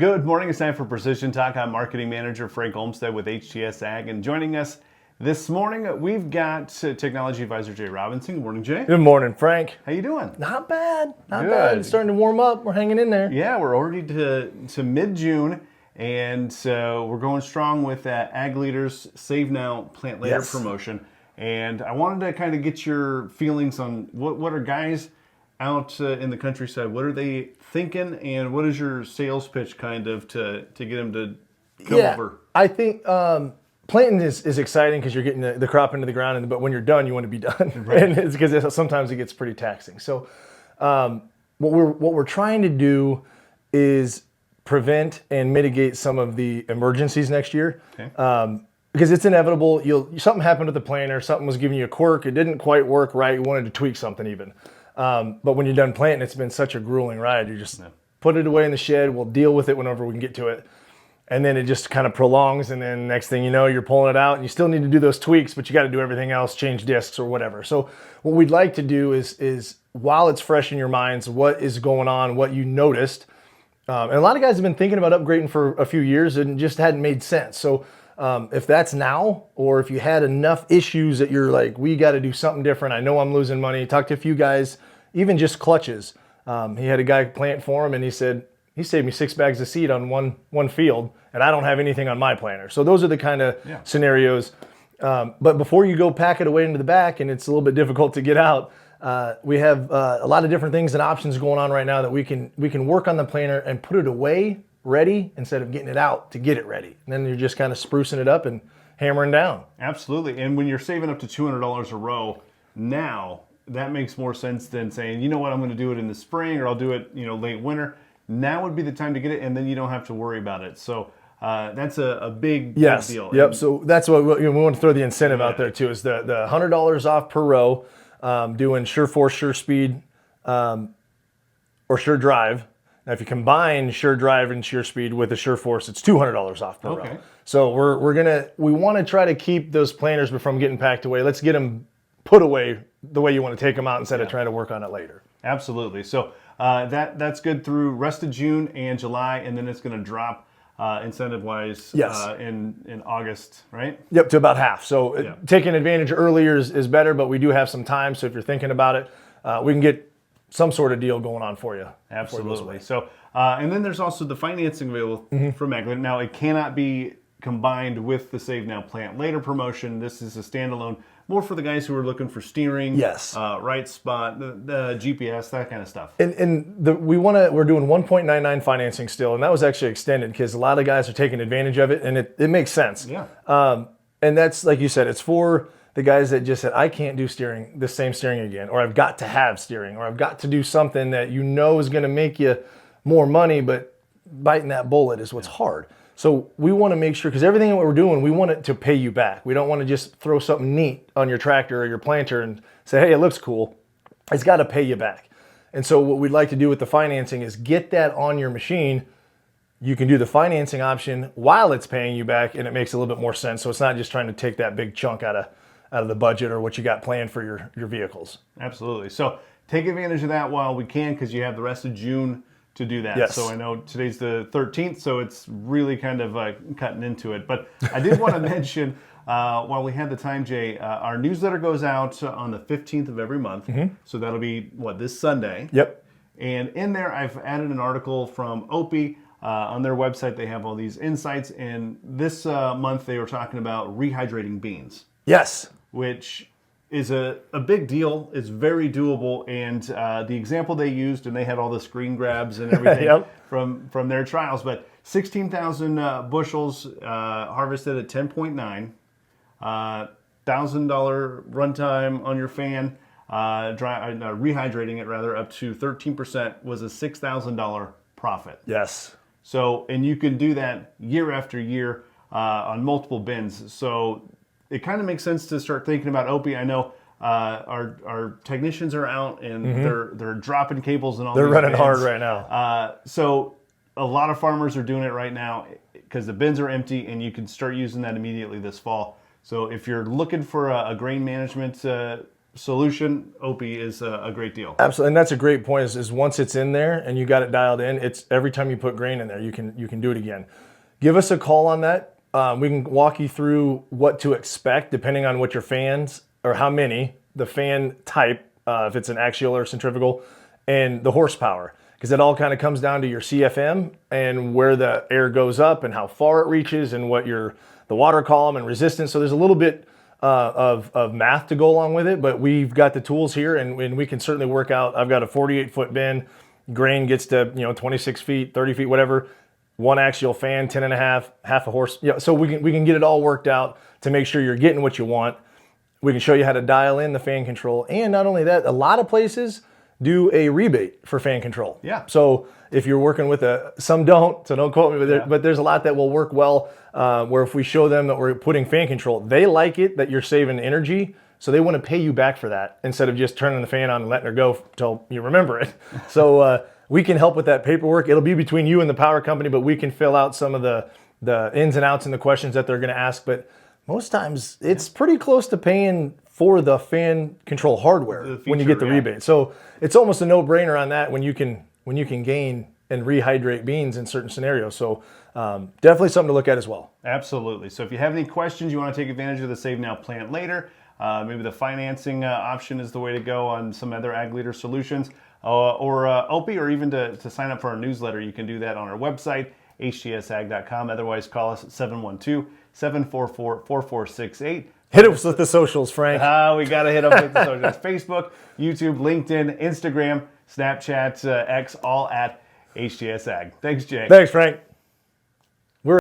Good morning. It's time for Precision Talk. I'm Marketing Manager Frank Olmstead with HTS Ag, and joining us this morning, we've got Technology Advisor Jay Robinson. Good morning, Jay. Good morning, Frank. How you doing? Not bad. Not Good. bad. It's starting to warm up. We're hanging in there. Yeah, we're already to mid-June, and we're going strong with Ag Leaders Save Now, Plant Later promotion. And I wanted to kind of get your feelings on what are guys out in the countryside, what are they thinking, and what is your sales pitch kind of to get them to come over? I think planting is exciting because you're getting the crop into the ground, but when you're done, you want to be done. Right. And it's because sometimes it gets pretty taxing. So what we're trying to do is prevent and mitigate some of the emergencies next year. Okay. Because it's inevitable. Something happened with the planter, something was giving you a quirk, it didn't quite work right, you wanted to tweak something even. But when you're done planting, it's been such a grueling ride. You just put it away in the shed. We'll deal with it whenever we can get to it. And then it just kind of prolongs. And then next thing you know, you're pulling it out and you still need to do those tweaks, but you got to do everything else, change discs or whatever. So what we'd like to do is while it's fresh in your minds, what is going on, what you noticed. And a lot of guys have been thinking about upgrading for a few years and just hadn't made sense. So if that's now, or if you had enough issues that you're like, we got to do something different. I know I'm losing money. Talked to a few guys, even just clutches. He had a guy plant for him and he said, he saved me 6 bags of seed on one field and I don't have anything on my planter. So those are the kind of scenarios. But before you go pack it away into the back and it's a little bit difficult to get out, we have a lot of different things and options going on right now that we can work on the planter and put it away ready instead of getting it out to get it ready. And then you're just kind of sprucing it up and hammering down. Absolutely. And when you're saving up to $200 a row now, that makes more sense than saying, you know what, I'm going to do it in the spring or I'll do it, late winter. Now would be the time to get it, and then you don't have to worry about it. So that's a big deal. Yep. So that's what we want to throw the incentive out there too, is the $100 off per row, doing Sure Force, Sure Speed, or Sure Drive. Now, if you combine Sure Drive and Sure Speed with the Sure Force, it's $200 off per row. So we want to try to keep those planters from getting packed away. Let's get them put away the way you want to take them out instead of trying to work on it later. Absolutely. So that's good through rest of June and July, and then it's going to drop incentive-wise in August, right? Yep, to about half. So taking advantage earlier is better, but we do have some time. So if you're thinking about it, we can get some sort of deal going on for you. Absolutely. So, and then there's also the financing available from Ag. Now, it cannot be combined with the Save Now Plant Later promotion. This is a standalone, more for the guys who are looking for steering, right spot, the GPS, that kind of stuff. And we're doing 1.99 financing still, and that was actually extended because a lot of guys are taking advantage of it, and it makes sense. Yeah. And that's, like you said, it's for the guys that just said, I can't do the same steering again, or I've got to have steering, or I've got to do something that is going to make you more money, but biting that bullet is what's hard. So we want to make sure, because everything that we're doing, we want it to pay you back. We don't want to just throw something neat on your tractor or your planter and say, hey, it looks cool. It's got to pay you back. And so what we'd like to do with the financing is get that on your machine. You can do the financing option while it's paying you back, and it makes a little bit more sense. So it's not just trying to take that big chunk out of the budget or what you got planned for your vehicles. Absolutely. So take advantage of that while we can, because you have the rest of June to do that. Yes. So I know today's the 13th, so it's really kind of cutting into it. But I did want to mention, while we had the time, Jay, our newsletter goes out on the 15th of every month. So that'll be, this Sunday? Yep. And in there, I've added an article from Opie. On their website, they have all these insights. And this month, they were talking about rehydrating beans. Yes. Which is a big deal. It's very doable. And the example they used, and they had all the screen grabs and everything from their trials, but 16,000 bushels harvested at 10.9, $1,000 runtime on your fan, rehydrating it rather, up to 13% was a $6,000 profit. Yes. So, and you can do that year after year on multiple bins. So it kind of makes sense to start thinking about Opie. I know our technicians are out and they're dropping cables and all. They're running bins hard right now. So a lot of farmers are doing it right now because the bins are empty, and you can start using that immediately this fall. So if you're looking for a grain management solution, Opie is a great deal. Absolutely, and that's a great point. Is once it's in there and you got it dialed in, it's every time you put grain in there, you can do it again. Give us a call on that. We can walk you through what to expect depending on what your fans or how many, the fan type, if it's an axial or centrifugal, and the horsepower, because it all kind of comes down to your CFM and where the air goes up and how far it reaches and what the water column and resistance. So there's a little bit of math to go along with it, but we've got the tools here, and we can certainly work out. I've got a 48-foot bin, grain gets to 26 feet, 30 feet, whatever. One axial fan, 10 and a half, half a horse. So we can get it all worked out to make sure you're getting what you want. We can show you how to dial in the fan control, and not only that, a lot of places do a rebate for fan control. Yeah. So if you're working with some don't, so don't quote me, but there's a lot that will work well. Where if we show them that we're putting fan control, they like it that you're saving energy, so they want to pay you back for that instead of just turning the fan on and letting her go till you remember it. So we can help with that paperwork. It'll be between you and the power company, but we can fill out some of the ins and outs and the questions that they're going to ask. But most times it's pretty close to paying for the fan control hardware when you get the rebate. So it's almost a no-brainer on that when you can gain and rehydrate beans in certain scenarios. So definitely something to look at as well. Absolutely. So if you have any questions, you want to take advantage of the Save Now Plant Later, maybe the financing option is the way to go on some other ag leader solutions, or Opie, or even to sign up for our newsletter, you can do that on our website, htsag.com. Otherwise, call us at 712-744-4468. Hit us with the socials, Frank. We got to hit up with the socials. Facebook, YouTube, LinkedIn, Instagram, Snapchat, X, all at HTS Ag. Thanks, Jake. Thanks, Frank.